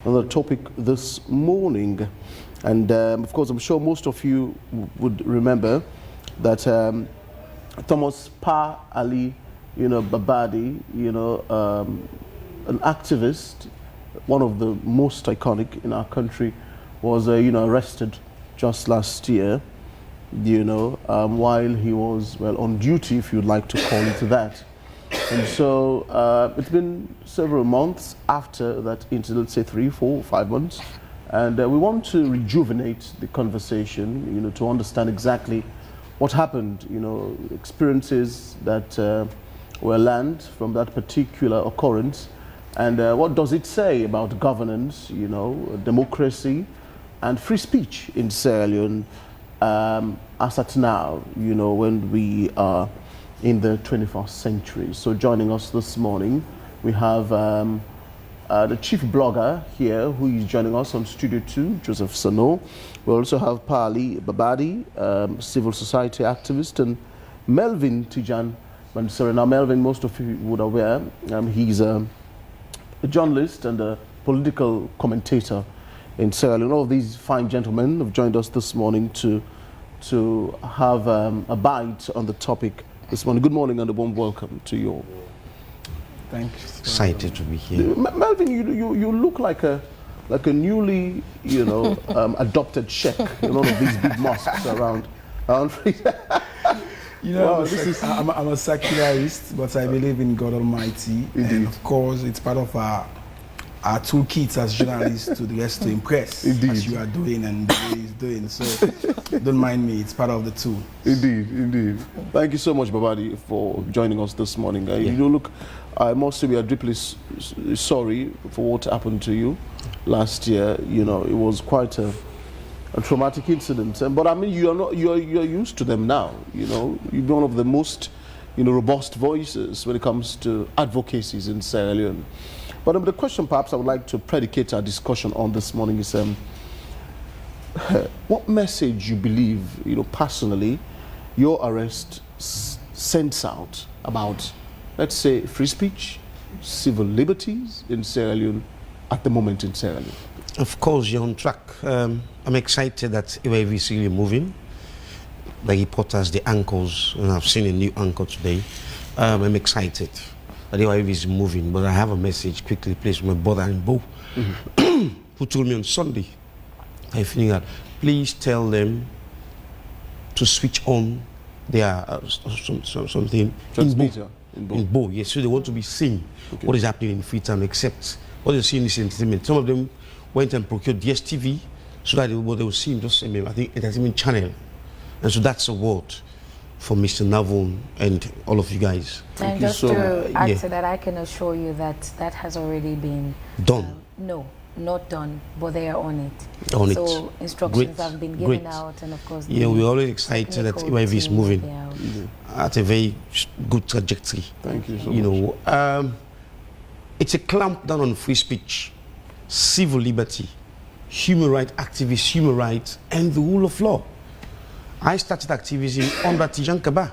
on the topic this morning. And of course, I'm sure most of you would remember that Thomas Pa Ali, Babadi, an activist, one of the most iconic in our country, was arrested just last year, while he was, well, on duty, if you'd like to call it that. And so it's been several months after that incident, let's say 3, 4, 5 months, and we want to rejuvenate the conversation, to understand exactly what happened, experiences that were learned from that particular occurrence, and what does it say about governance, democracy, and free speech in Sierra Leone as at now, when we are in the 21st century. So joining us this morning, we have the chief blogger here who is joining us on Studio 2, Joseph Sano. We also have Pali Babadi, civil society activist, and Melvin Tijan Mansuri. Now Melvin, most of you would aware, he's a journalist and a political commentator in Sierra Leone. All of these fine gentlemen have joined us this morning to have a bite on the topic this morning. Good morning and a warm welcome to you all. Thanks. Excited to be here. Melvin, you look like a newly adopted sheikh in all of these big mosques around. Wow, I'm a secularist, but I believe in God Almighty. Indeed. And of course, it's part of our toolkits as journalists to the rest to impress. Indeed. As you are doing and the way he's doing. So don't mind me, it's part of the tool. Indeed. Thank you so much, Babadi, for joining us this morning. You look, I must say we are deeply sorry for what happened to you last year. It was quite a traumatic incident. But I mean, you're used to them now. You're one of the most, robust voices when it comes to advocacies in Sierra Leone. But the question perhaps I would like to predicate our discussion on this morning is what message you believe, personally, your arrest sends out about, let's say, free speech, civil liberties in Sierra Leone at the moment in Sierra Leone? Of course, you're on track. I'm excited that UAV is really moving. The reporters, the anchors, and I've seen a new anchor today. I'm excited that UAV is moving, but I have a message quickly, please, from my brother in Bo, who told me on Sunday, I think that please tell them to switch on their something in Bo. Yes, so they want to be seeing what is happening in free time, except what they see in this entertainment. Some of them went and procured DSTV so that they will see just I think entertainment channel, and so that's a word for Mr. Navon and all of you guys. And just to add to that, I can assure you that that has already been done. No, not done, but they are on it. On so instructions have been given out, and of course, we're always excited that UIV is moving at a very good trajectory. Thank you so much. It's a clamp down on free speech, civil liberty, human rights activists, human rights, and the rule of law. I started activism under Tijan Kaba.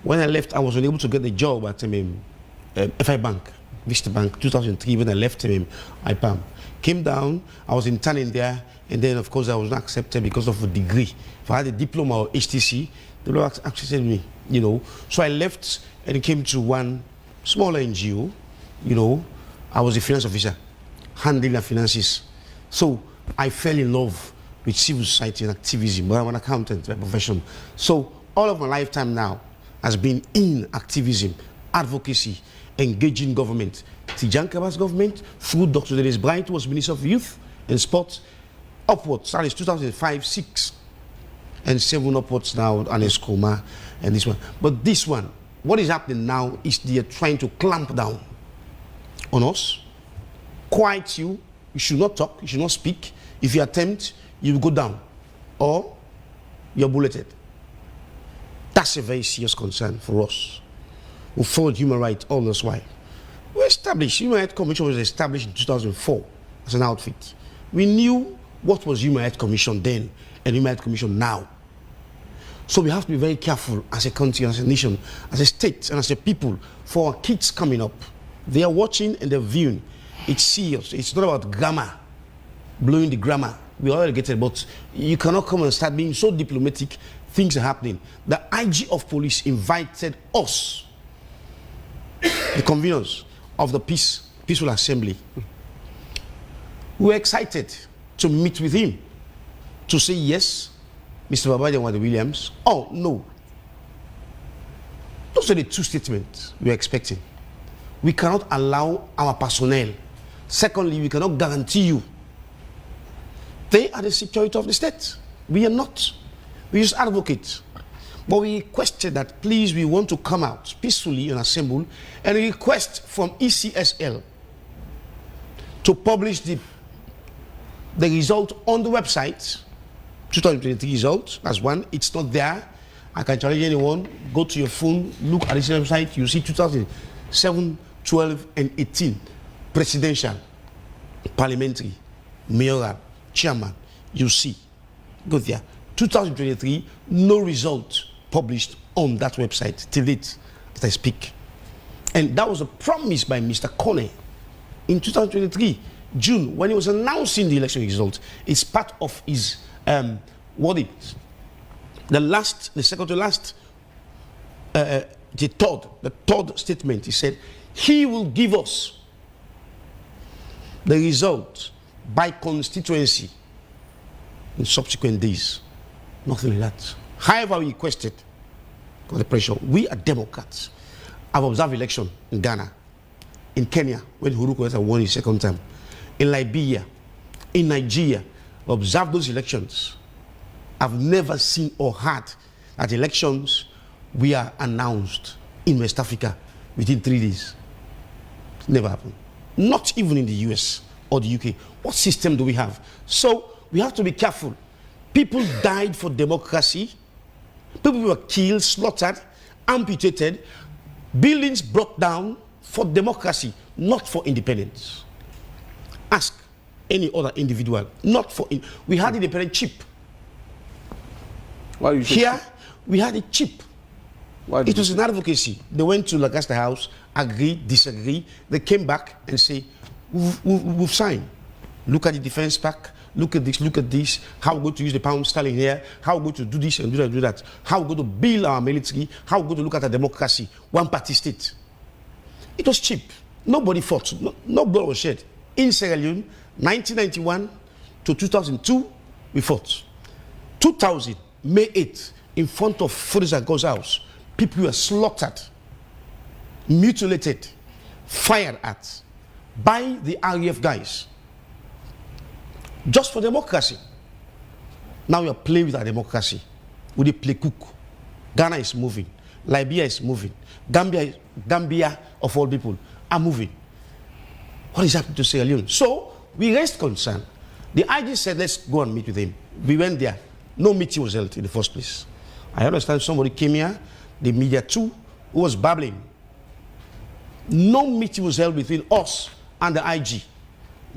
When I left, I was unable to get a job at FI Bank, Vista Bank, 2003. When I left IPAM, came down, I was interning there, and then of course I was not accepted because of a degree. If I had a diploma or HTC, they would have accepted me, So I left and came to one smaller NGO, I was a finance officer, handling the finances. So I fell in love with civil society and activism, but I'm an accountant by profession. So all of my lifetime now has been in activism, advocacy, engaging government. Tijan Kaba's government, through Dr. Dennis Bright, was Minister of Youth and Sports, upwards, that is 2005, 6, and 7 upwards now, Anes Koma, and this one. But this one, what is happening now is they are trying to clamp down on us, quiet you should not talk, you should not speak. If you attempt, you will go down, or you're bulleted. That's a very serious concern for us. We followed human rights all this while. We established, Human Rights Commission was established in 2004 as an outfit. We knew what was Human Rights Commission then and Human Rights Commission now. So we have to be very careful as a country, as a nation, as a state, and as a people for our kids coming up. They are watching and they're viewing. It's serious. It's not about grammar, blowing the grammar. We already get it, but you cannot come and start being so diplomatic. Things are happening. The IG of police invited us, the conveners of the peaceful assembly. We were excited to meet with him, to say yes, Mr. Babadi and Wade Williams. Oh, no. Those are the two statements we are expecting. We cannot allow our personnel. Secondly, we cannot guarantee you. They are the security of the state. We are not. We just advocate. But we requested that, please, we want to come out peacefully and assemble and request from ECSL to publish the result on the website, 2023 result. That's one. It's not there. I can challenge anyone. Go to your phone, look at this website. You see 2007, 12, and 18 presidential, parliamentary, mayoral, chairman. You see. Go there. 2023, no result published on that website till date that I speak. And that was a promise by Mr. Kone in 2023, June, when he was announcing the election result. It's part of his, the third statement. He said, he will give us the result by constituency in subsequent days. Nothing like that. However, we requested for the pressure. We are Democrats. I've observed election in Ghana, in Kenya, when Uhuru Kenyatta won his second term, in Liberia, in Nigeria. Observed those elections. I've never seen or heard that elections were announced in West Africa within 3 days. It never happened. Not even in the US or the UK. What system do we have? So we have to be careful. People died for democracy. People were killed, slaughtered, amputated. Buildings brought down for democracy, not for independence. Ask any other individual. Not for. We had independent cheap. Why you Here, we had it cheap. Why it was an advocacy. They went to Lancaster House, agree, disagree. They came back and say, we've signed. Look at the defense pack. Look at this, how we're going to use the pound sterling here, how we're going to do this and do that, do that, how we're going to build our military, how we're going to look at our democracy, one-party state. It was cheap. Nobody fought. No blood was shed. In Sierra Leone, 1991 to 2002, we fought. 2000, May 8th, in front of Fodisa God's house, people were slaughtered, mutilated, fired at by the RAF guys. Just for democracy. Now we are playing with our democracy. We dey play cook. Ghana is moving. Liberia is moving. Gambia of all people are moving. What is happening to Sierra Leone? So we raised concern. The IG said, let's go and meet with him. We went there. No meeting was held in the first place. I understand somebody came here, the media too, who was babbling. No meeting was held between us and the IG.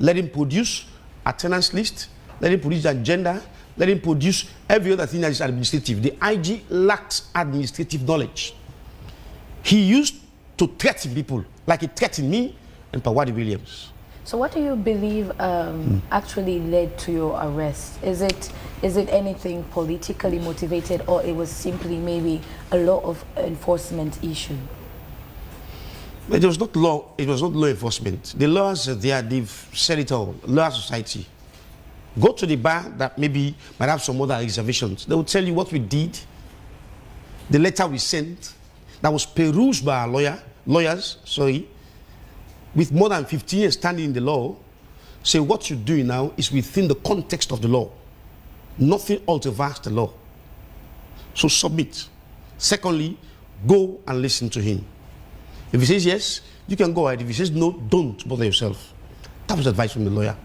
Let him produce attendance list, let him produce the agenda, let him produce every other thing that is administrative. The IG lacks administrative knowledge. He used to threaten people, like he threatened me and Babadi Williams. So what do you believe actually led to your arrest? Is it anything politically motivated, or it was simply maybe a law of enforcement issue? But it was not law. It was not law enforcement. The laws are there. They've said it all. Law society. Go to the bar that maybe might have some other reservations. They will tell you what we did. The letter we sent that was perused by our lawyers, with more than 15 years standing in the law, say what you're doing now is within the context of the law. Nothing alters the law. So submit. Secondly, go and listen to him. If he says yes, you can go ahead. If he says no, don't bother yourself. That was advice from the lawyer.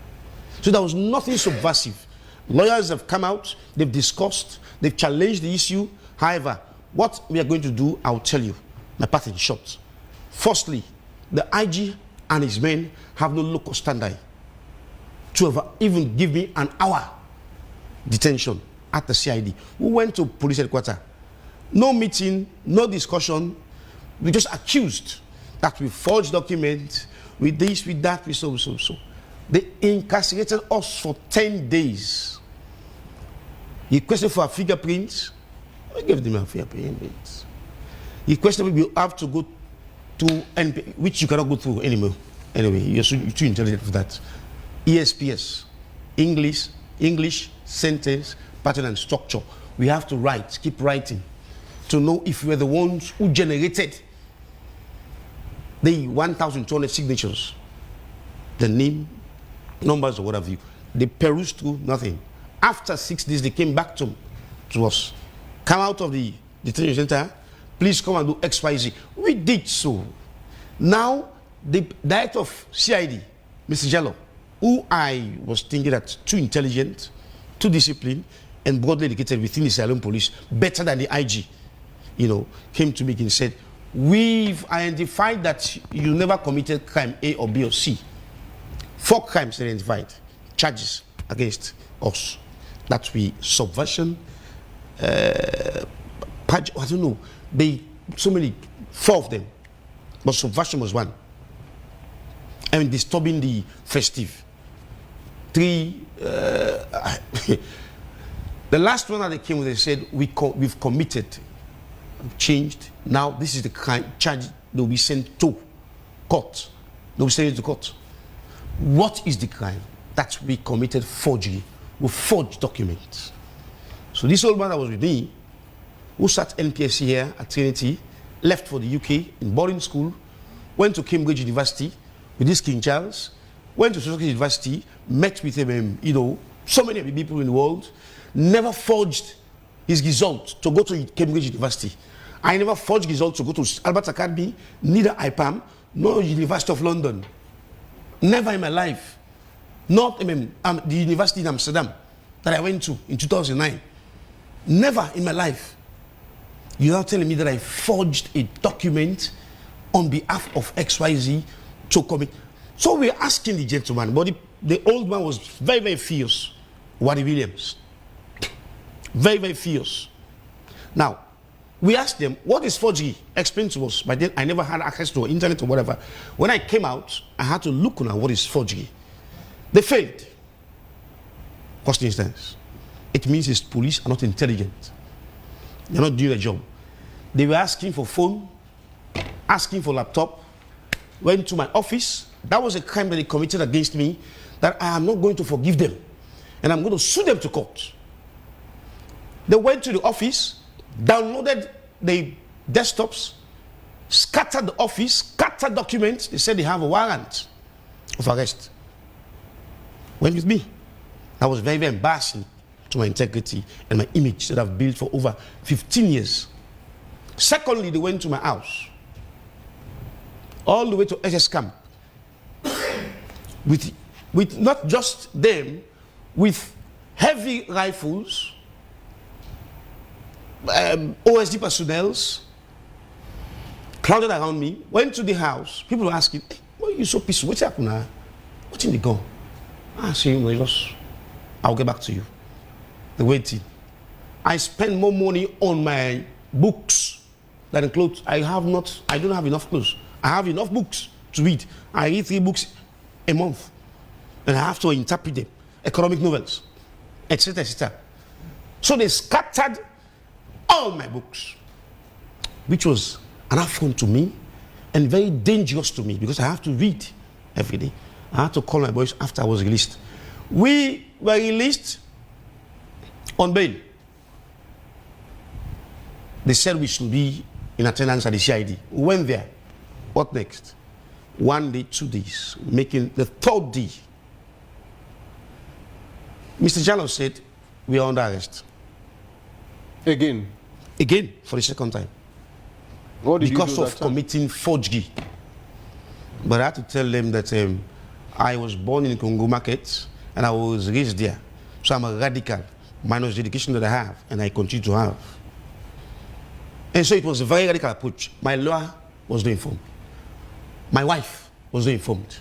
So there was nothing subversive. Lawyers have come out, they've discussed, they've challenged the issue. However, what we are going to do, I'll tell you, my path in short. Firstly, the IG and his men have no locus standi to even give me an hour detention at the CID. We went to police headquarters. No meeting, no discussion. We just accused that we forged documents, with this, with that, with so. They incarcerated us for 10 days. He questioned for our fingerprints. We gave them our fingerprints. He questioned we have to go to NP, which you cannot go through anymore. Anyway, you're too intelligent for that. ESPS, English, sentence, pattern and structure. We have to write, keep writing, to know if we are the ones who generated the 1,200 signatures, the name, numbers, or whatever. They perused through nothing. After 6 days, they came back to us. Come out of the detention center, please come and do XYZ. We did so. Now, the director of CID, Mr. Jello, who I was thinking that too intelligent, too disciplined, and broadly educated within the Sierra Leone police, better than the IG, came to me and said, we've identified that you never committed crime A or B or C. 4 crimes identified, charges against us. That we subversion, I don't know, so many, 4 of them, but subversion was 1. I mean, disturbing the festive. 3, the last one that they came with, they said, we've committed, changed. Now, this is the crime charge that will be sent to court. They'll be sent to court. What is the crime? That we committed forgery. We forged documents. So this old man that was with me, who sat NPSC here at Trinity, left for the UK in boarding school, went to Cambridge University with this King Charles, went to Sussex University, met with him, so many people in the world, never forged his result to go to Cambridge University. I never forged results to go to Albert Academy, neither IPAM, nor University of London. Never in my life. Not the university in Amsterdam that I went to in 2009. Never in my life. You're now telling me that I forged a document on behalf of XYZ to commit. So we're asking the gentleman, but the old man was very, very fierce. Waddy Williams. Very, very fierce. Now, we asked them, what is forgery? Explain to us. By then, I never had access to internet or whatever. When I came out, I had to look on what is forgery. They failed. First instance. It means the police are not intelligent. They're not doing their job. They were asking for phone, asking for laptop, went to my office. That was a crime that they committed against me that I am not going to forgive them. And I'm going to sue them to court. They went to the office, downloaded the desktops, scattered the office, scattered documents. They said they have a warrant of arrest. Went with me. That was very, very embarrassing to my integrity and my image that I've built for over 15 years. Secondly, they went to my house, all the way to SS camp, with not just them, with heavy rifles, OSD personnel, crowded around me, went to the house. People were asking, hey, why are you so peaceful? What's happened now? What's in the gun? I say, I'll get back to you. They waited. I spend more money on my books than clothes. I don't have enough clothes. I have enough books to read. I read 3 books a month. And I have to interpret them. Economic novels, etc., etc. So they scattered all my books, which was an affront to me and very dangerous to me because I have to read every day. I had to call my boys after I was released. We were released on bail. They said we should be in attendance at the CID. We went there. What next? 1 day, 2 days, making the 3rd day. Mr. Jallo said, we are under arrest. Again, for the 2nd time. What did because you do of committing forgery. But I had to tell them that I was born in Congo Market and I was raised there. So I'm a radical, minus the education that I have and I continue to have. And so it was a very radical approach. My lawyer was not informed. My wife was not informed.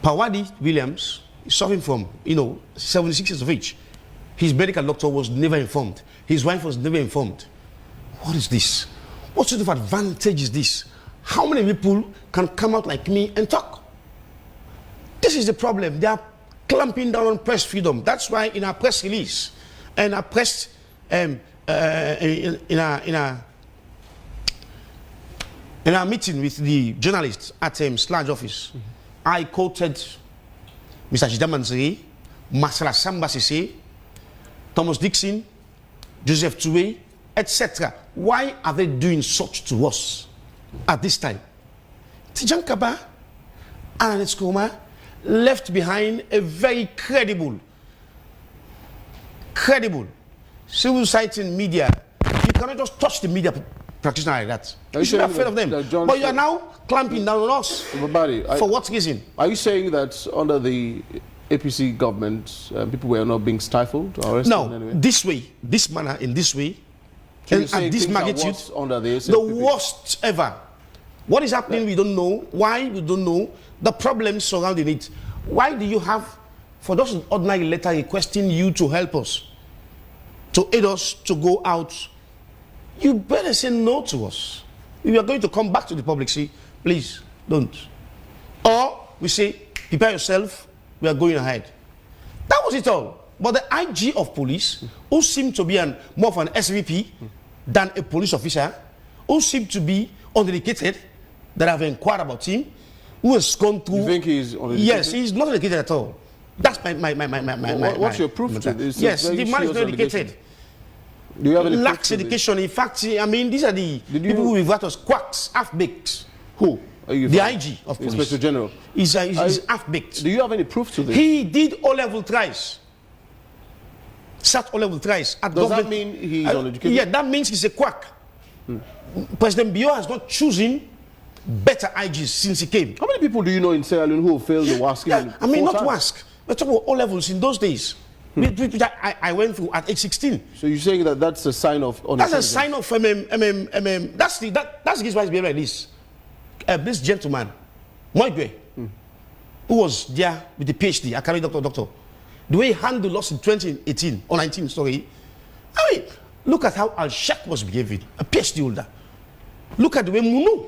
Babadi Williams is suffering from, 76 years of age. His medical doctor was never informed. His wife was never informed. What is this? What sort of advantage is this? How many people can come out like me and talk? This is the problem. They are clamping down on press freedom. That's why in our press release and our press in our meeting with the journalists at Sludge office, I quoted Mr. Jidamanseri, Masala Samba Sese, Thomas Dixon, Joseph Toué, etc. Why are they doing such to us at this time? Tijan Kaba and Ernest Koroma left behind a very credible civil society and media. You cannot just touch the media practitioner like that. You should be afraid of them. But you are now clamping down on us. Babadi, for what reason? Are you saying that under the APC government, people were not being stifled or arrested in any way? This way, this manner, in this way, So and at this magnitude, under the the worst ever. What is happening, we don't know. Why, we don't know. The problems surrounding it. Why do you have, for those ordinary letter requesting you to help us, to aid us to go out, you better say no to us. If you are going to come back to the public, say, please, don't. Or we say, prepare yourself, we are going ahead. That was it all. But the IG of police, who seemed to be more of an SVP than a police officer, who seemed to be uneducated, that I've inquired about him, who has gone through... You think he's uneducated? Yes, he's not educated at all. That's What's your proof to this? Yes, the man is not educated. Do you have any lacks education. In fact, I mean, these are the people who refer to as quacks, half-baked. Who? The IG of police. Inspector General. He's half-baked. Do you have any proof to this? He did O-level tries. Sat O-level tries. Does that mean he's uneducated? Yeah, that means he's a quack. President Bio has not chosen better IGs since he came. How many people do you know in Sierra Leone who failed the WASC? Yeah, I mean, not WASC. We're talking about O-levels in those days. Which I went through at age 16. So you're saying that that's a sign of... That's a sign of... That's the reason why it's behaving like this. This gentleman, Moigwe, who was there with the PhD, a career doctor, the way he handled us in 2018 or 19, sorry. I mean, look at how Al-Shak was behaving, a PhD holder. Look at the way Munu.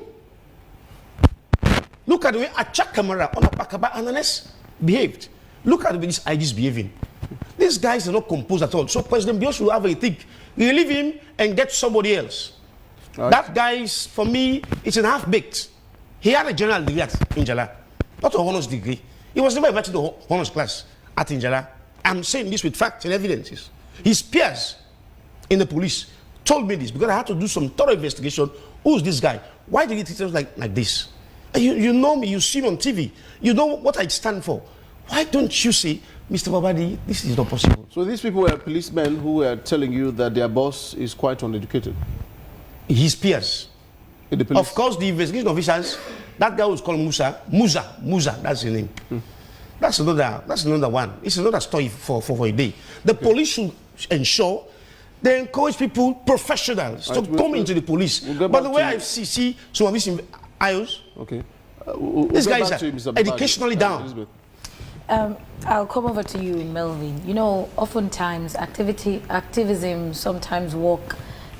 Look at the way Achak Kamara on Apakaba Ananes behaved. Look at the way these IGs behaving. These guys are not composed at all. So President Bio should have a think. Relieve him and get somebody else. Right. That guy is, for me, it's an half-baked. He had a general degree at Injala, not a honors degree. He was never invited to the honors class at Injala. I'm saying this with facts and evidences. His peers in the police told me this because I had to do some thorough investigation. Who's this guy? Why did he treat us like this? You know me, you see me on TV. You know what I stand for. Why don't you say, Mr. Babadi, this is not possible? So these people were policemen who were telling you that their boss is quite uneducated? His peers. In the police? Of course, the investigation officers, that guy was called Musa, that's his name. That's another one. It's another story for a day. The police should ensure they encourage people, professionals, to come into the police. By the way, I see some of these IOs. Okay. This guy is educationally down. I'll come over to you, Melvin. You know, oftentimes activism sometimes walk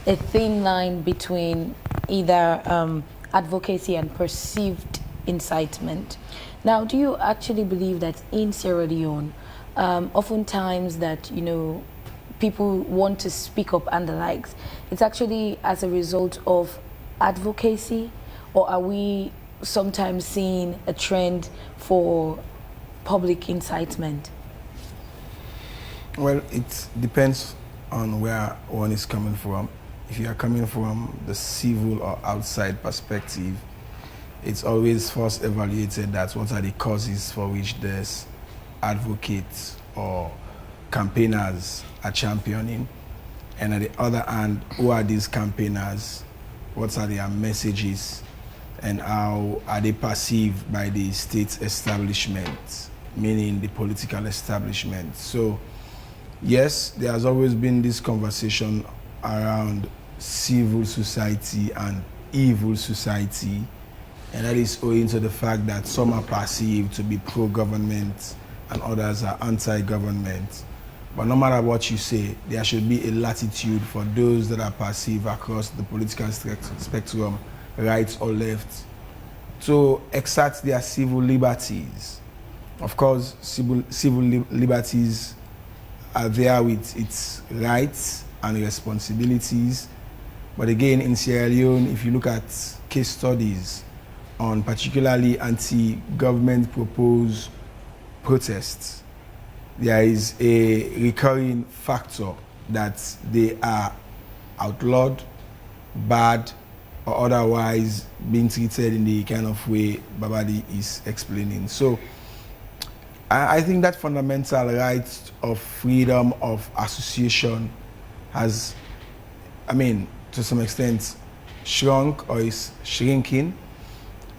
a thin line between either advocacy and perceived incitement. Now, do you actually believe that in Sierra Leone, oftentimes that, you know, people want to speak up and the likes, it's actually as a result of advocacy, or are we sometimes seeing a trend for public incitement? Well, it depends on where one is coming from. If you are coming from the civil or outside perspective, it's always first evaluated that what are the causes for which there's advocates or campaigners are championing, and on the other hand, who are these campaigners, what are their messages, and how are they perceived by the state establishment, meaning the political establishment. So yes, there has always been this conversation around civil society and evil society, and that is owing to the fact that some are perceived to be pro-government and others are anti-government. But no matter what you say, there should be a latitude for those that are perceived across the political spectrum right or left, to exert their civil liberties. Of course, civil liberties are there with its rights and responsibilities. But again, in Sierra Leone, if you look at case studies on particularly anti-government proposed protests, there is a recurring factor that they are outlawed, bad, or otherwise being treated in the kind of way Babadi is explaining. So I think that fundamental right of freedom of association has, to some extent, shrunk or is shrinking.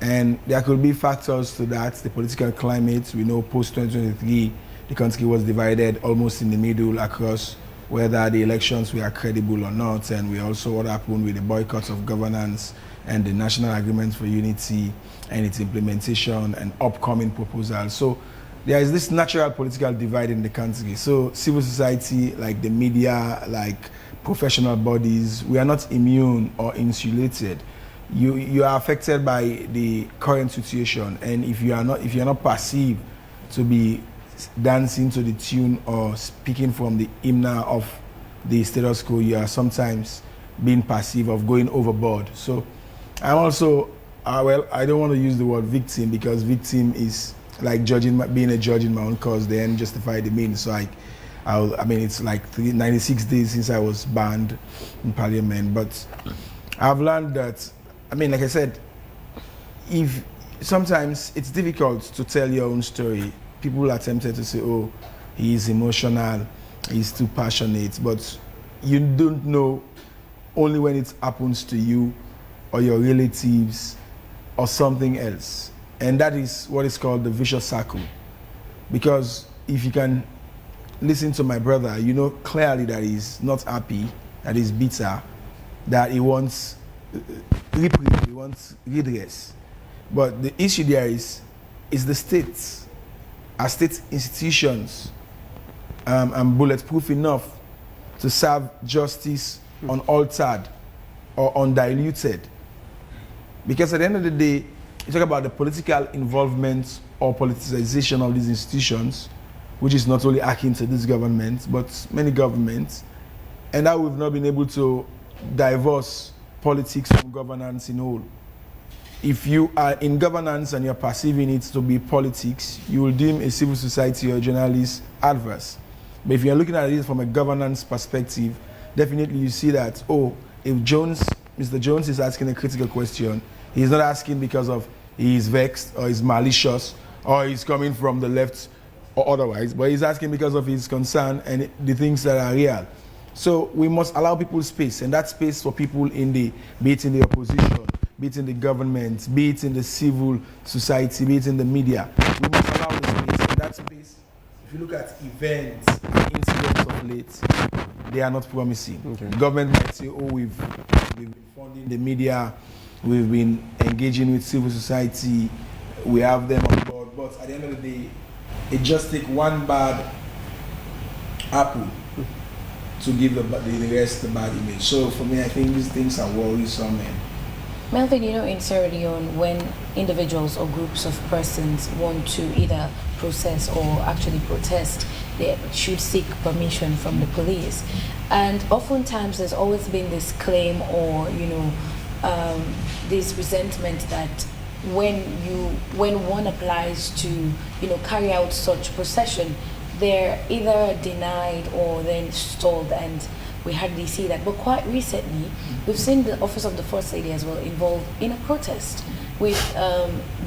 And there could be factors to that. The political climate, we know post-2023, the country was divided almost in the middle across whether the elections were credible or not, and we also what happened with the boycott of governance and the National Agreement for Unity and its implementation and upcoming proposals. So there is this natural political divide in the country. So civil society, like the media, like professional bodies, we are not immune or insulated. You are affected by the current situation, and if you're not perceived to be dancing to the tune or speaking from the hymnal of the status quo, you are sometimes being perceived of going overboard. So I'm also, I don't want to use the word victim, because victim is like being a judge in my own cause, then justify the means. So it's like 96 days since I was banned in Parliament, but I've learned that, like I said, if sometimes it's difficult to tell your own story. People are tempted to say, oh, he's emotional, he's too passionate, but you don't know only when it happens to you or your relatives or something else. And that is what is called the vicious circle. Because if you can listen to my brother, you know clearly that he's not happy, that he's bitter, that he wants reprieve, he wants redress. But the issue there is the states. Are state institutions and bulletproof enough to serve justice unaltered or undiluted? Because at the end of the day, you talk about the political involvement or politicization of these institutions, which is not only akin to this government, but many governments, and that we've not been able to divorce politics from governance in whole. If you are in governance and you're perceiving it to be politics, you will deem a civil society or a journalist adverse. But if you're looking at it from a governance perspective, definitely you see that, if Mr. Jones is asking a critical question, he's not asking because of he's vexed or he's malicious or he's coming from the left or otherwise, but he's asking because of his concern and the things that are real. So we must allow people space, and that space for people be it in the opposition, be it in the government, be it in the civil society, be it in the media. We must allow the space. And that space, if you look at events, incidents of late, they are not promising. Okay. The government might say, we've been funding the media, we've been engaging with civil society, we have them on board, but at the end of the day, it just takes one bad apple to give the rest the bad image. So for me, I think these things are worrisome. Melvin, in Sierra Leone, when individuals or groups of persons want to either process or actually protest, they should seek permission from the police. And oftentimes there's always been this claim or, this resentment that when one applies to, carry out such procession, they're either denied or then stalled, and we hardly see that. But quite recently, we've seen the Office of the First Lady as well involved in a protest with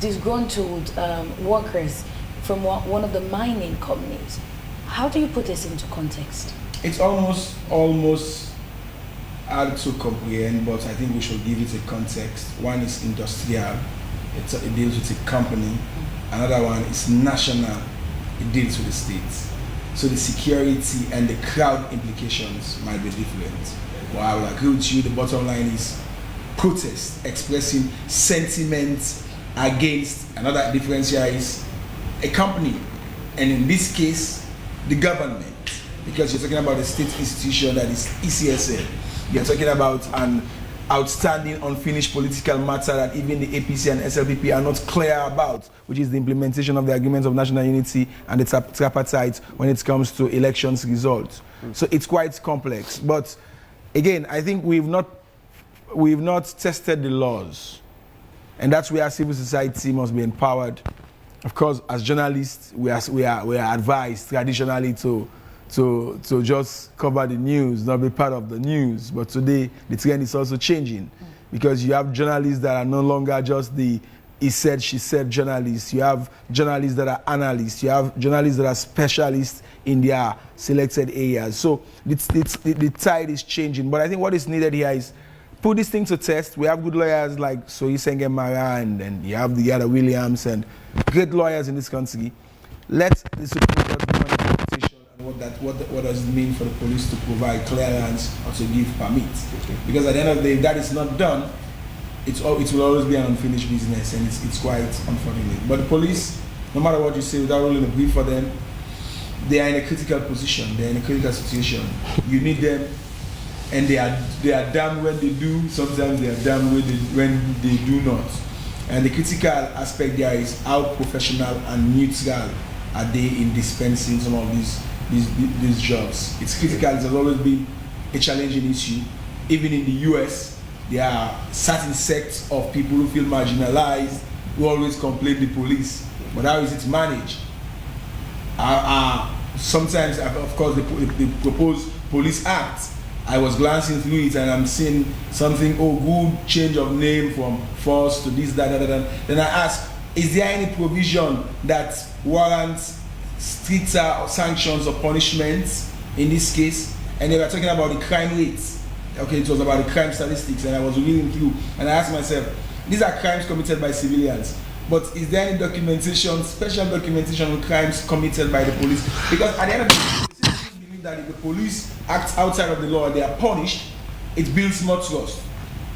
disgruntled workers from one of the mining companies. How do you put this into context? It's almost hard to comprehend, but I think we should give it a context. One is industrial, it deals with a company. Another one is national, it deals with the states. So the security and the crowd implications might be different. Well, I will agree with you, the bottom line is protest, expressing sentiment against. Another difference here is a company, and in this case, the government, because you're talking about a state institution that is ECSL. You're talking about an outstanding unfinished political matter that even the APC and SLPP are not clear about, which is the implementation of the agreements of national unity and the tripartite when it comes to elections results. So it's quite complex. But again, I think we've not tested the laws, and that's where civil society must be empowered. Of course, as journalists, we are advised traditionally to just cover the news, not be part of the news. But today, the trend is also changing, because you have journalists that are no longer just the he said, she said journalists. You have journalists that are analysts. You have journalists that are specialists in their selected areas. So the tide is changing. But I think what is needed here is put this thing to test. We have good lawyers like Soyi Sengemara, and you have the other Williams, and great lawyers in this country. Let the Supreme Court do an interpretation, and what does it mean for the police to provide clearance or to give permits? Because at the end of the day, if that is not done, it will always be an unfinished business, and it's quite unfortunate. But the police, no matter what you say, without rolling a brief for them, they are in a critical position. They are in a critical situation. You need them, and they are damned when they do. Sometimes they are damned when they do not. And the critical aspect there is how professional and neutral are they in dispensing some of these jobs. It's critical. It has always been a challenging issue. Even in the US, there are certain sects of people who feel marginalized, who always complain the police. But how is it managed? Sometimes, of course, the proposed police act, I was glancing through it and I'm seeing something, good change of name from force to this, that. Then I ask, is there any provision that warrants stricter sanctions or punishments in this case? And they were talking about the crime rates. Okay, it was about the crime statistics, and I was reading through, and I asked myself, these are crimes committed by civilians, but is there any documentation, special documentation on crimes committed by the police? Because at the end of the day, citizens believe that if the police act outside of the law and they are punished, it builds more trust.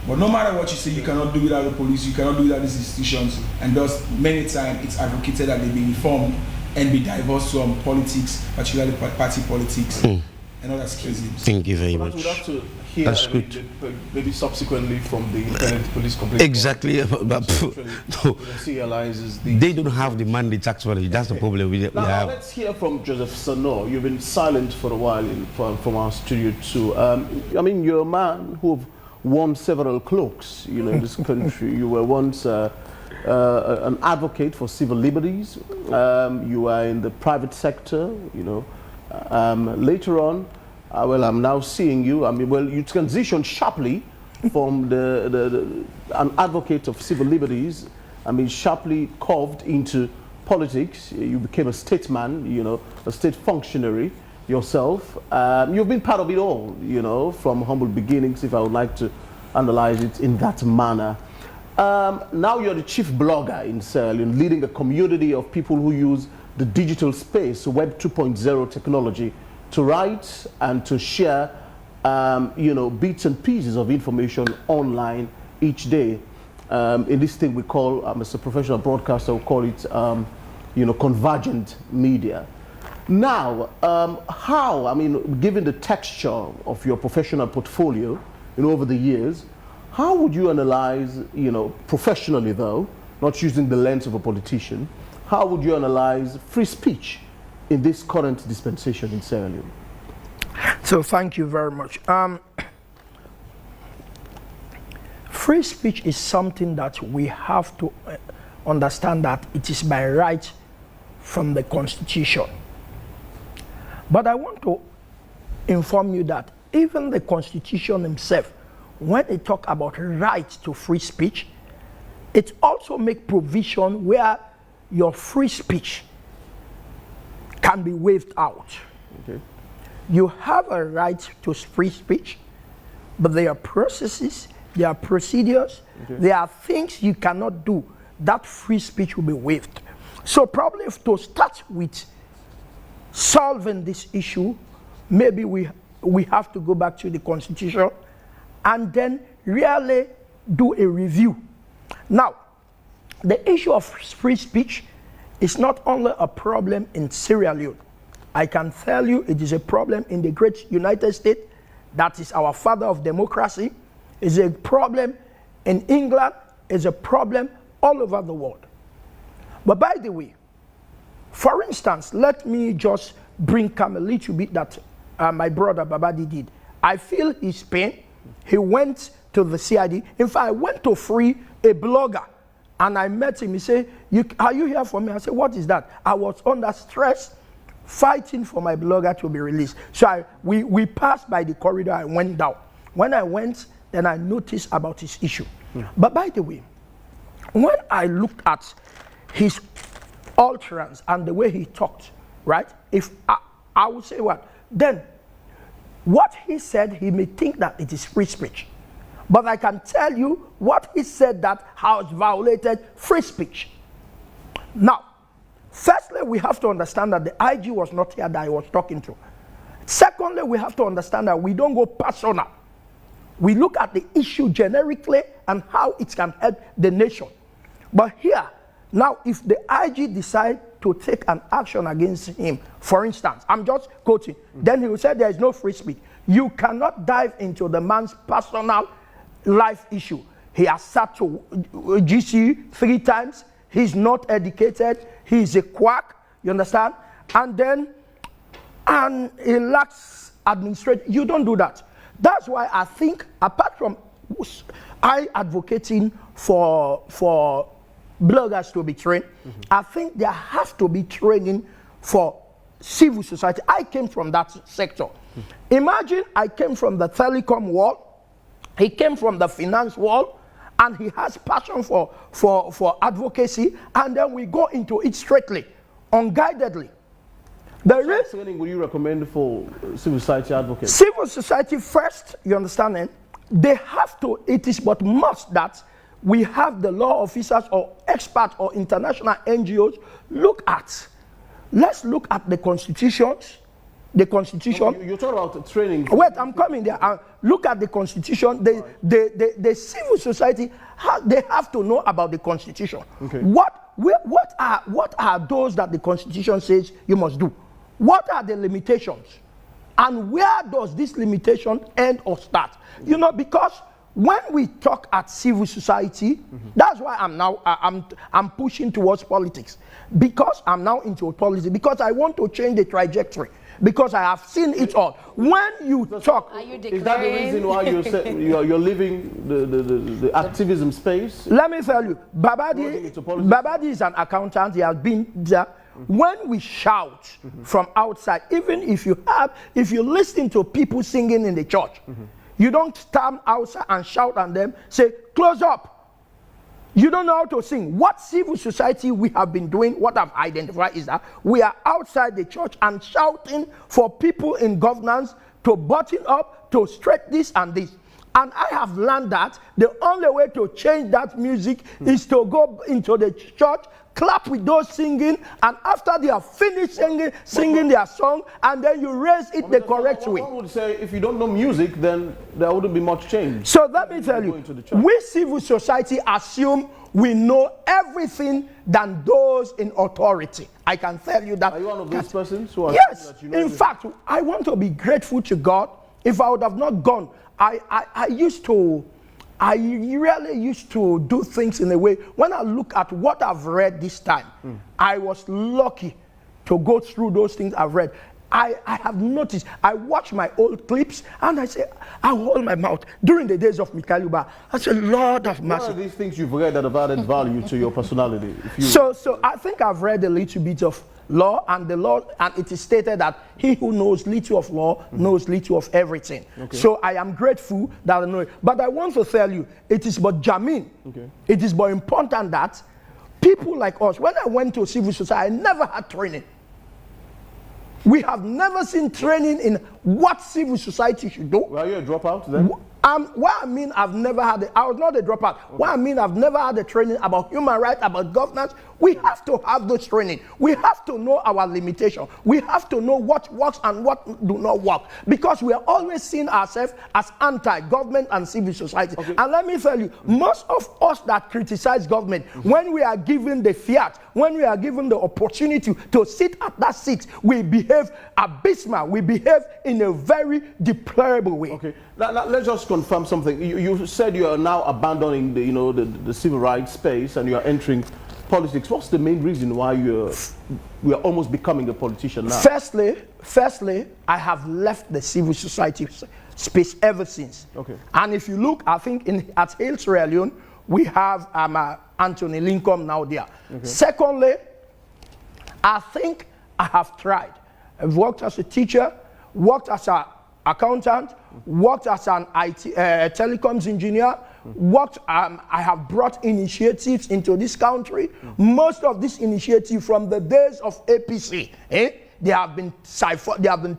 But no matter what you say, you cannot do without the police, you cannot do without these institutions, and thus many times it's advocated that they be reformed and be divorced from politics, particularly party politics. And all that's crazy. Thank you very much. We'd have to hear, That's good. Maybe subsequently from the independent police complaint. Exactly. No. They don't have the mandate actually. That's the problem we Now, have. let's hear from Joseph Sano. You've been silent for a while from our studio too. I mean, you're a man who have won several cloaks, in this country. You were once an advocate for civil liberties. You were in the private sector, later on, I'm now seeing you. You transitioned sharply from an advocate of civil liberties. Sharply carved into politics. You became a statesman, a state functionary yourself. You've been part of it all, from humble beginnings, if I would like to analyze it in that manner. Now you're the chief blogger in Sierra Leone, leading a community of people who use the digital space, Web 2.0 technology, to write and to share, bits and pieces of information online each day. In this thing we call, as a professional broadcaster, we call it, convergent media. Now, given the texture of your professional portfolio, over the years, how would you analyze, professionally though, not using the lens of a politician, how would you analyze free speech in this current dispensation in Sierra Leone? So thank you very much. Free speech is something that we have to understand that it is by right from the Constitution. But I want to inform you that even the Constitution itself, when it talks about right to free speech, it also makes provision where your free speech can be waived out. Okay. You have a right to free speech, but there are processes, there are procedures, there are things you cannot do. That free speech will be waived. So probably to start with solving this issue, maybe we have to go back to the Constitution and then really do a review. Now, the issue of free speech is not only a problem in Sierra Leone. I can tell you it is a problem in the great United States. That is our father of democracy. It's a problem in England. It's a problem all over the world. But by the way, for instance, let me just bring a little bit that my brother Babadi did. I feel his pain. He went to the CID. In fact, I went to free a blogger, and I met him. He said, are you here for me? I said, what is that? I was under stress, fighting for my blogger to be released. So we passed by the corridor. I went down. When I went, then I noticed about his issue. But by the way, when I looked at his utterance and the way he talked, right? If I would say what? Then what he said, he may think that it is free speech. But I can tell you what he said that has violated free speech. Now, firstly, we have to understand that the IG was not here that I was talking to. Secondly, we have to understand that we don't go personal. We look at the issue generically and how it can help the nation. But here, now, if the IG decide to take an action against him, for instance, I'm just quoting, then he will say there is no free speech. You cannot dive into the man's personal life issue. He has sat to GC 3 times. He's not educated. He's a quack. You understand? And he lacks administration. You don't do that. That's why I think, apart from I advocating for bloggers to be trained, I think there has to be training for civil society. I came from that sector. Imagine I came from the telecom world, he came from the finance world, and he has passion for advocacy, and then we go into it straightly, unguidedly. What training would you recommend for civil society advocates? Civil society first, you understand, eh? They have to, it is but must that we have the law officers or experts or international NGOs let's look at the constitutions. The constitution. You're talking about training. Wait, I'm coming there. Look at the constitution. The civil society, they have to know about the constitution. Okay. What are those that the constitution says you must do? What are the limitations? And where does this limitation end or start? You know, because when we talk at civil society, that's why I'm pushing towards politics. Because I'm now into politics. Because I want to change the trajectory. Because I have seen it all. When you talk, is that the reason why you're leaving the activism space? Let me tell you, Babadi is an accountant. He has been there. When we shout from outside, even if you listen to people singing in the church, you don't stand outside and shout at them, say, close up. You don't know how to sing. What civil society we have been doing, what I've identified is that we are outside the church and shouting for people in governance to button up, to straight this and this. And I have learned that the only way to change that music is to go into the church, clap with those singing, and after they have finished singing their song, and then you raise it the correct way. One would say if you don't know music, then there wouldn't be much change. So let me tell you, we civil society assume we know everything than those in authority. I can tell you that. Are you one of those persons who are yes, that you know in fact, I want to be grateful to God. If I would have not gone, I really used to do things in a way. When I look at what I've read this time, I was lucky to go through those things I've read. I have noticed, I watch my old clips and I say, I hold my mouth. During the days of Mikhail, I said, Lord of mercy. What are these things you've read that have added value to your personality? So I think I've read a little bit of law, and it is stated that he who knows little of law knows little of everything. Okay. So I am grateful that I know it. But I want to tell you, it is but genuine. Okay. It is but important that people like us, when I went to civil society, I never had training. We have never seen training in what civil society should do. Were you a dropout then? What I mean, I've never had I was not a dropout. Okay. What I mean, I've never had a training about human rights, about governance. We have to have those training. We have to know our limitation. We have to know what works and what do not work. Because we are always seeing ourselves as anti-government and civil society. Okay. And let me tell you, most of us that criticize government, when we are given the fiat, when we are given the opportunity to sit at that seat, we behave abysmal. We behave in a very deplorable way. Okay, let's just confirm something. You said you are now abandoning the civil rights space and you are entering politics. What's the main reason why we are almost becoming a politician now? Firstly, I have left the civil society space ever since. Okay. And if you look, I think at Hale, Sierra Leone, we have Anthony Lincoln now there. Okay. Secondly, I think I have tried. I've worked as a teacher, worked as an accountant, worked as an IT telecoms engineer, I have brought initiatives into this country. Most of these initiatives from the days of APC, they have been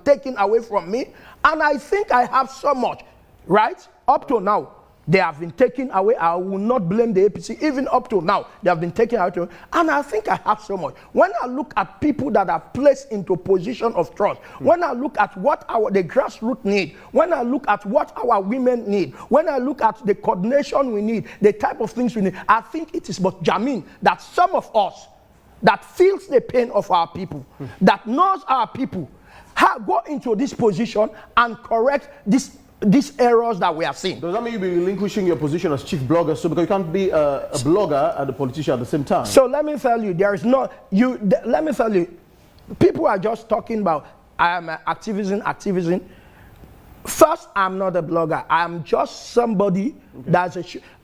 taken away from me, and I think I have so much, right? Up to now, they have been taken away. I will not blame the APC. Even up to now, they have been taken away. And I think I have so much. When I look at people that are placed into position of trust, when I look at what the grassroots need, when I look at what our women need, when I look at the coordination we need, the type of things we need, I think it is but germane that some of us that feels the pain of our people, that knows our people, go into this position and correct these errors that we are seeing. Does that mean you'll be relinquishing your position as chief blogger? So because you can't be a blogger and a politician at the same time. So let me tell you, let me tell you, people are just talking about activism. First, I'm not a blogger. I'm just somebody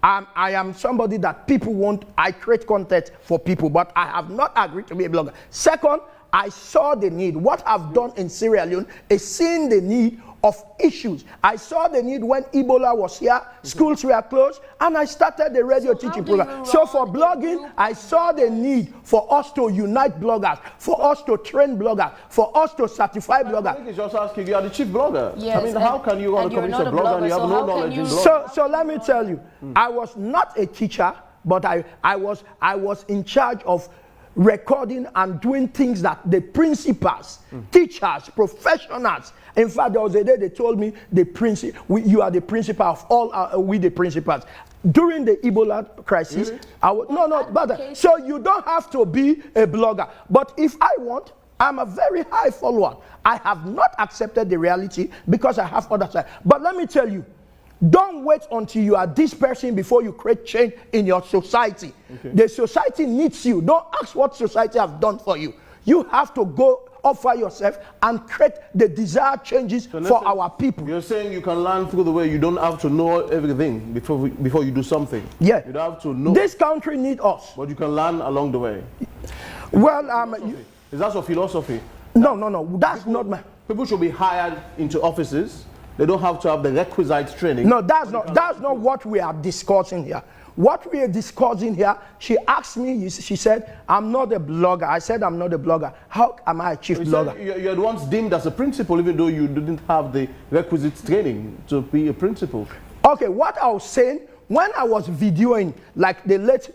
I am somebody that people want. I create content for people, but I have not agreed to be a blogger. Second, I saw the need. What I've done in Sierra Leone is seeing the need of issues. I saw the need when Ebola was here, schools were closed, and I started the radio teaching program. So for blogging, I saw the need for us to unite bloggers, for us to train bloggers, for us to certify bloggers. I think it's just asking, you are the chief blogger. Yes, I mean, how can you want to come into a blogger and you have no knowledge in blogging? So let me tell you, I was not a teacher, but I was in charge of recording and doing things that the principals, teachers, professionals. In fact, there was a day they told me, you are the principal of all, we the principals. During the Ebola crisis, so you don't have to be a blogger. But if I want, I'm a very high follower. I have not accepted the reality because I have other side. But let me tell you, don't wait until you are this person before you create change in your society. Okay. The society needs you. Don't ask what society have done for you. You have to go offer yourself and create the desired changes for our people. You're saying you can learn through the way. You don't have to know everything before you do something. Yeah. You don't have to know. This country needs us. But you can learn along the way. Well, is that your philosophy? No. That's not my... People should be hired into offices. They don't have to have the requisite training. No, that's not what we are discussing here. What we are discussing here, she asked me, she said, I'm not a blogger. I said, I'm not a blogger. How am I a chief blogger? You had once deemed as a principal, even though you didn't have the requisite training to be a principal. Okay, what I was saying, when I was videoing, like the late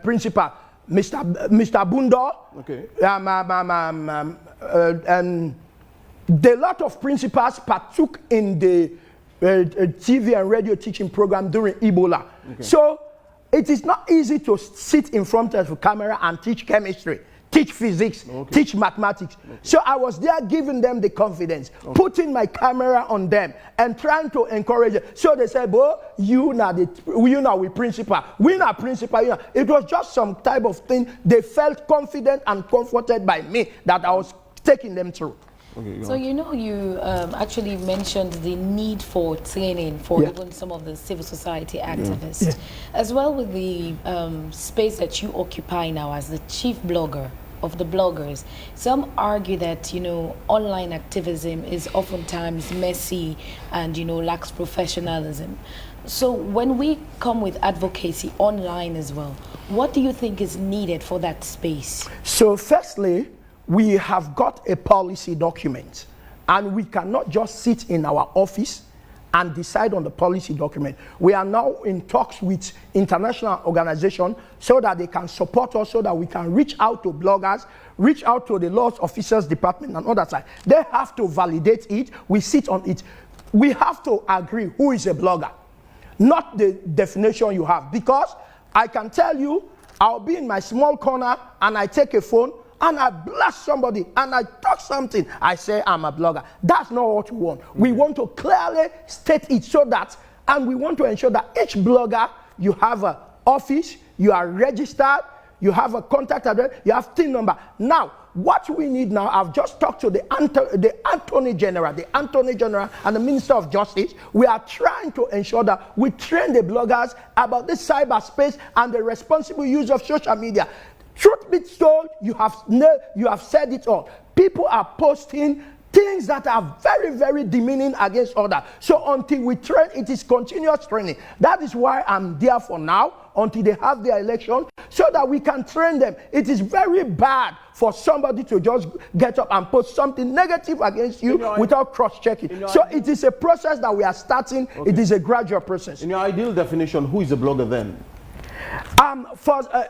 principal, Mr. Bundo, okay. And the lot of principals partook in the TV and radio teaching program during Ebola. Okay. So it is not easy to sit in front of a camera and teach chemistry, teach physiks, teach mathematics. So I was there giving them the confidence, putting my camera on them and trying to encourage them. So they said, "Boy, you now we principal. We not principal. You know." It was just some type of thing. They felt confident and comforted by me that I was taking them through. Okay, so you actually mentioned the need for training for even some of the civil society activists, as well with the space that you occupy now as the chief blogger of the bloggers. Some argue that online activism is oftentimes messy and lacks professionalism. So when we come with advocacy online as well, what do you think is needed for that space? So firstly, we have got a policy document, and we cannot just sit in our office and decide on the policy document. We are now in talks with international organizations so that they can support us, so that we can reach out to bloggers, reach out to the law officers department and other side. They have to validate it. We sit on it. We have to agree who is a blogger, not the definition you have. Because I can tell you, I'll be in my small corner and I take a phone and I blast somebody and I talk something, I say I'm a blogger. That's not what we want. We want to clearly state it so that, and we want to ensure that each blogger, you have an office, you are registered, you have a contact address, you have TIN number. Now, what we need now, I've just talked to the Attorney General and the Minister of Justice. We are trying to ensure that we train the bloggers about the cyberspace and the responsible use of social media. Truth be told, you have said it all. People are posting things that are very, very demeaning against others. So until we train, it is continuous training. That is why I'm there for now, until they have their election, so that we can train them. It is very bad for somebody to just get up and post something negative against you without cross-checking. So it is a process that we are starting. Okay. It is a gradual process. In your ideal definition, who is a blogger then?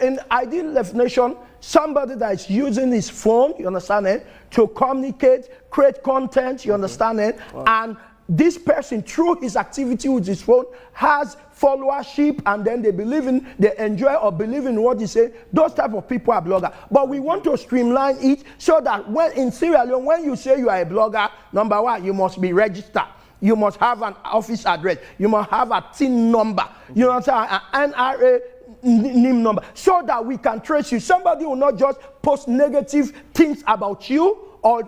In ideal definition, somebody that is using his phone, you understand it, to communicate, create content, you understand it, and this person, through his activity with his phone, has followership, and then they enjoy or believe in what he says. Those type of people are bloggers. But we want to streamline it so that when in Sierra Leone, when you say you are a blogger, number one, you must be registered. You must have an office address. You must have a TIN number. You understand? An NRA NIM number, so that we can trace you. Somebody will not just post negative things about you or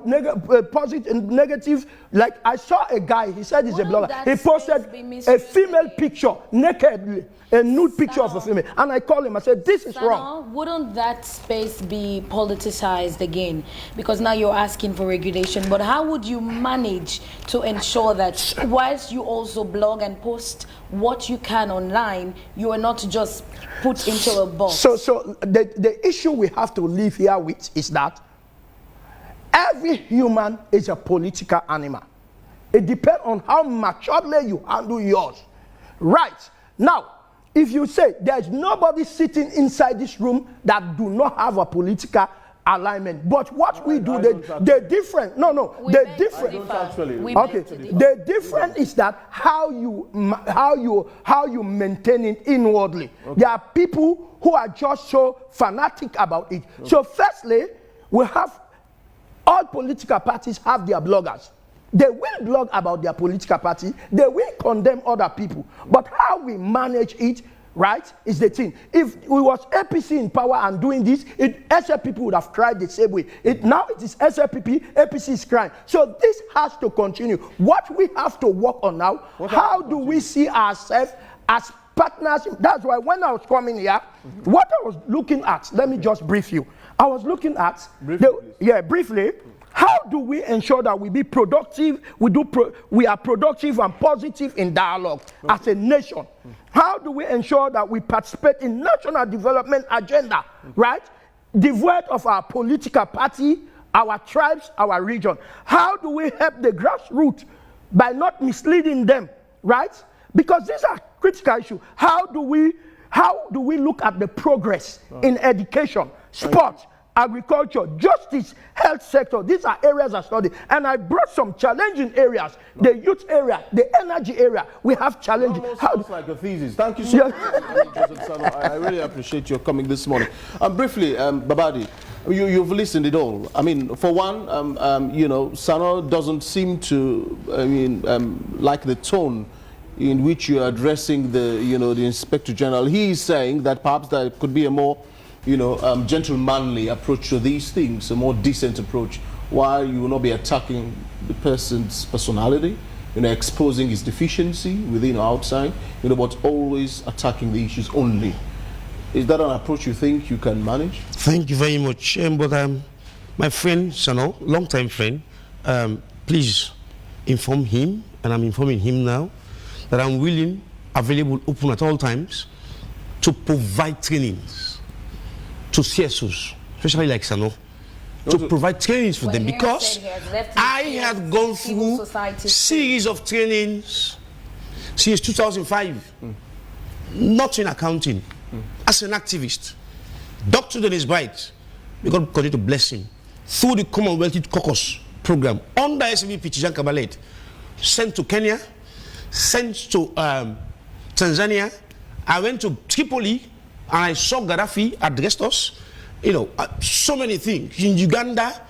positive, negative. Like I saw a guy, he said he's a blogger. He posted a female picture, nakedly, a nude picture of a female. And I called him, I said, this is wrong. Wouldn't that space be politicized again? Because now you're asking for regulation, but how would you manage to ensure that whilst you also blog and post what you can online, you are not just put into a box? So the issue we have to live here with is that every human is a political animal. It depends on how maturely you handle yours. Right. Now, if you say there's nobody sitting inside this room that do not have a political alignment, but what we do, they're different. They're different. Okay. The different is that how you maintain it inwardly. Okay. There are people who are just so fanatic about it. Okay. So firstly, we have all political parties have their bloggers. They will blog about their political party. They will condemn other people. But how we manage it, right, is the thing. If we was APC in power and doing this, SLPP would have cried the same way. Now it is SLPP, APC is crying. So this has to continue. What we have to work on now, how do we see ourselves as partners? That's why when I was coming here, what I was looking at, let me just brief you. I was looking at, briefly, how do we ensure that we be productive, we are productive and positive in dialogue as a nation? How do we ensure that we participate in national development agenda, right? Devoid of our political party, our tribes, our region. How do we help the grassroots by not misleading them, right? Because these are critical issues. How do we look at the progress in education, sport, agriculture, justice, health sector? These are areas I study. And I brought some challenging areas. The youth area, the energy area. We have challenges. Sounds like a thesis. Thank you so much, Joseph Sano. I really appreciate your coming this morning. Briefly, Babadi, you've listened it all. I mean, for one, Sano doesn't seem to, like the tone in which you're addressing the Inspector General. He is saying that perhaps there could be a more gentlemanly approach to these things, a more decent approach, while you will not be attacking the person's personality, exposing his deficiency within or outside, but always attacking the issues only. Is that an approach you think you can manage? Thank you very much. But my friend Sano, long-time friend, please inform him, and I'm informing him now, that I'm willing, available, open at all times to provide trainings to CSOs, especially like Sano, to provide trainings for them, because I had gone through series of trainings since 2005, not in accounting, as an activist. Dr. Dennis Bright, may God continue to bless him, through the Commonwealth Caucus program under SVP Tijan Kabalet, sent to Kenya, sent to Tanzania. I went to Tripoli and I saw Gaddafi addressed us. so many things. In Uganda,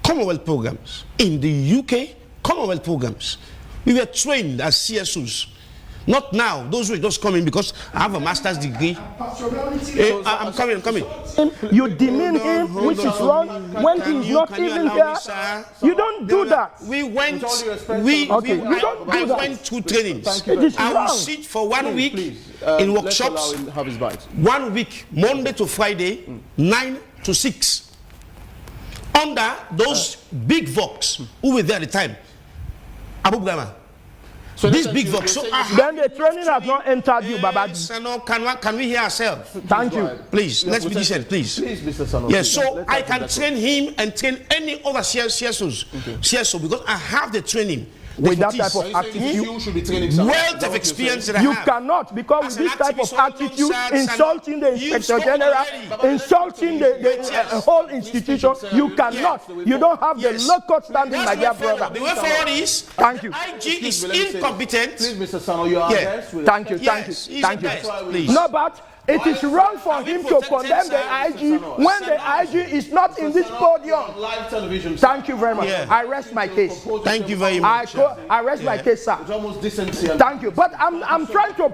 Commonwealth programs. In the UK, Commonwealth programs. We were trained as CSOs. Not now. Those were just coming because I have a master's degree. I'm coming. You demean him, which is wrong, when he's not even here. You don't do that. We went. I went through trainings. I will sit for 1 week in workshops. Have his bite. 1 week, Monday to Friday, 9 to 6. Under those big vox who were there at the time. Abu Ghama. So this big vox. So then the training has not entered you, Babadi. Sano, can we hear ourselves? Thank you. Please, let's be decent, please. Please, Mr. Sano. Yes, so I can train him and train any other CSOs. CSO, because I have the training. With that type of attitude, you should be training someone. Wealth of experience that I you have. cannot, because with this type of attitude, insulting the Inspector General, insulting the whole institution, you cannot. You don't have the local standing, my dear brother. The way forward is, thank you. IG is incompetent. Please, Mr. Sano, you are best. Thank you. Please. No, but it is wrong for him to condemn the IG when the IG is not in this podium. Live television. Thank you very much. Yeah. I rest my case. Thank you very much. I rest my case, sir. It's almost decency. Thank you. But I'm trying to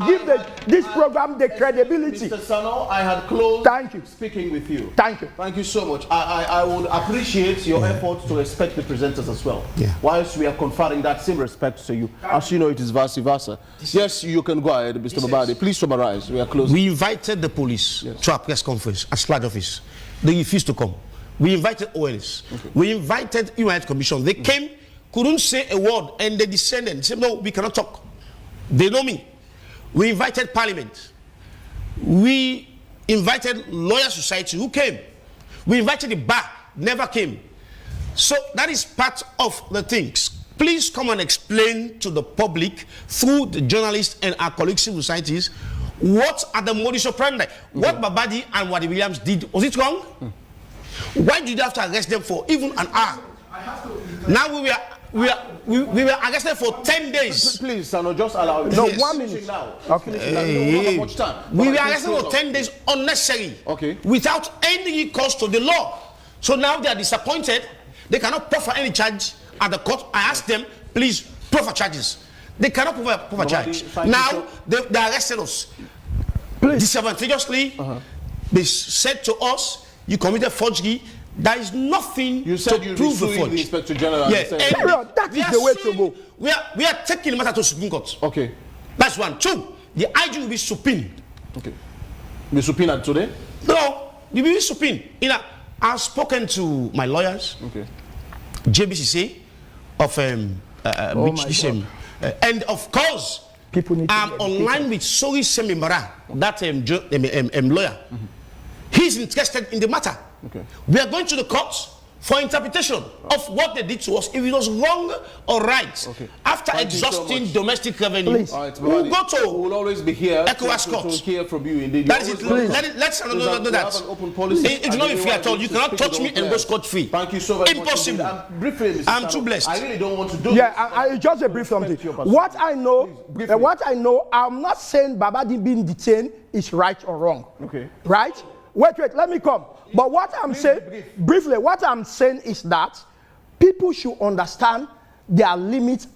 give this program the credibility. Mr. Sano, I had closed speaking with you. Thank you. Thank you so much. I would appreciate your efforts to respect the presenters as well. Yeah. Whilst we are conferring that same respect to you. As you know, it is vice versa. Yes, you can go ahead, Mr. Babadi. Please summarize. We are closing. We invited the police to our press conference at Slide Office. They refused to come. We invited ONS. We invited Human Rights Commission. They came, couldn't say a word, and they descended. They said, no, we cannot talk. They know me. We invited Parliament. We invited Lawyer Society, who came. We invited the bar, never came. So that is part of the things. Please come and explain to the public, through the journalists and our colleagues in societies, what are the modus operandi? What Babadi and Wadi Williams did, was it wrong? Why did you have to arrest them for even an hour? Now we were arrested for 10 days. Please, Sano, just allow me. No, 1 minute. Now. Okay. Much time. We were arrested for 10 days unnecessary. Okay. Without any recourse to the law. So now they are disappointed. They cannot proffer any charge at the court. I asked them, please, proffer charges. They cannot proffer charge. Now they arrested us. Disadvantageously, they said to us, you committed forgery. There is nothing you said to prove the forgery. The Inspector General. Yeah, that is the way to go. We are taking the matter to Supreme Court. Okay. That's one. Two, the IG will be subpoenaed. Okay. Be subpoenaed today? No, they will be subpoenaed. I've spoken to my lawyers. Okay. JBCC of and of course, I'm online with Sori Semimbara, that lawyer. He's interested in the matter. Okay. We are going to the courts for interpretation of what they did to us, if it was wrong or right. Okay. After exhausting domestic revenue, we'll go to. We'll always be here to hear from you. Indeed, that is it. Let's not do that. It's not fair at all. You cannot touch me and go scot-free. Thank you so very much. Impossible. Briefly, I'm too blessed. I really don't want to do. Yeah, just a brief something. What I know, I'm not saying Babadi being detained is right or wrong. Okay. Right? Wait, let me come. But what I'm saying, briefly, what I'm saying is that people should understand their limits,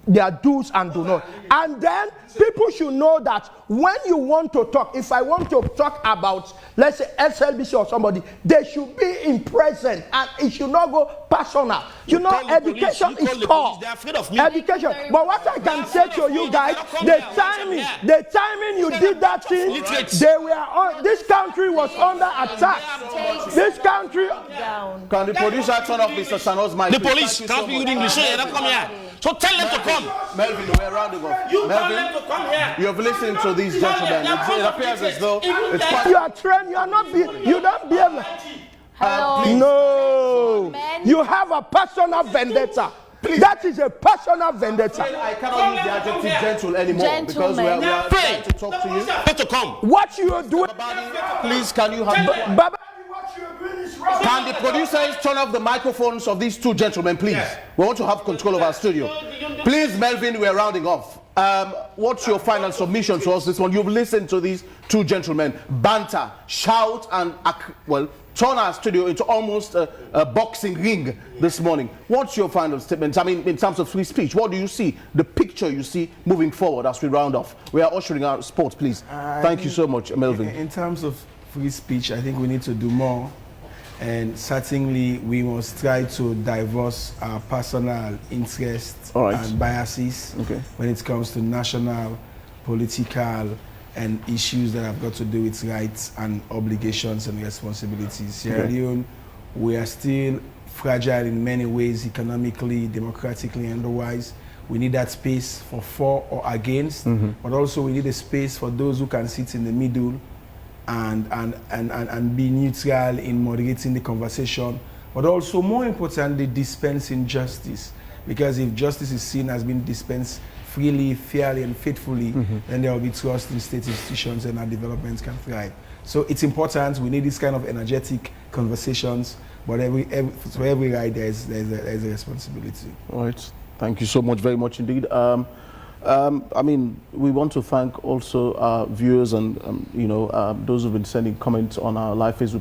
their do's and do not. And then people should know that when you want to talk, if I want to talk about, let's say, SLBC or somebody, they should be in present and it should not go personal. You know, education is core. Education. But what I can say to you guys, the timing you did that thing, they were on, this country was under attack. This country. Can the producer turn off Mr. Sano's mic? The police can't be using English, so they don't come here. So tell them to come. Melvin, we're rounding off. You tell them to come here. You have listened to these gentlemen. It appears as though it's quite. You are trained. You are not. You don't behave. No. You have a personal vendetta. Please. That is a personal vendetta. I cannot use the adjective gentle anymore because we are trying to talk to you. To come. What you are doing? Please, can you have? Can the producers turn off the microphones of these two gentlemen, please? We want to have control of our studio. Please, Melvin, we're rounding off. What's your final submission to us this one? You've listened to these two gentlemen banter, shout, and well, turn our studio into almost a boxing ring this morning. What's your final statement? I mean, in terms of free speech, what do you see? The picture you see moving forward as we round off. We are ushering out sports, please. Thank you so much, Melvin. In terms of free speech, I think we need to do more. And certainly, we must try to divorce our personal interests and biases when it comes to national, political, and issues that have got to do with rights and obligations and responsibilities. Sierra Leone, we are still fragile in many ways, economically, democratically, and otherwise. We need that space for or against, but also we need a space for those who can sit in the middle and be neutral in moderating the conversation, but also more importantly dispensing justice, because if justice is seen as being dispensed freely, fairly and faithfully, then there will be trust in state institutions and our developments can thrive. So it's important, we need this kind of energetic conversations, but for every right there's a responsibility. All right, thank you so much, very much indeed. I mean, we want to thank also our viewers and, those who've been sending comments on our live Facebook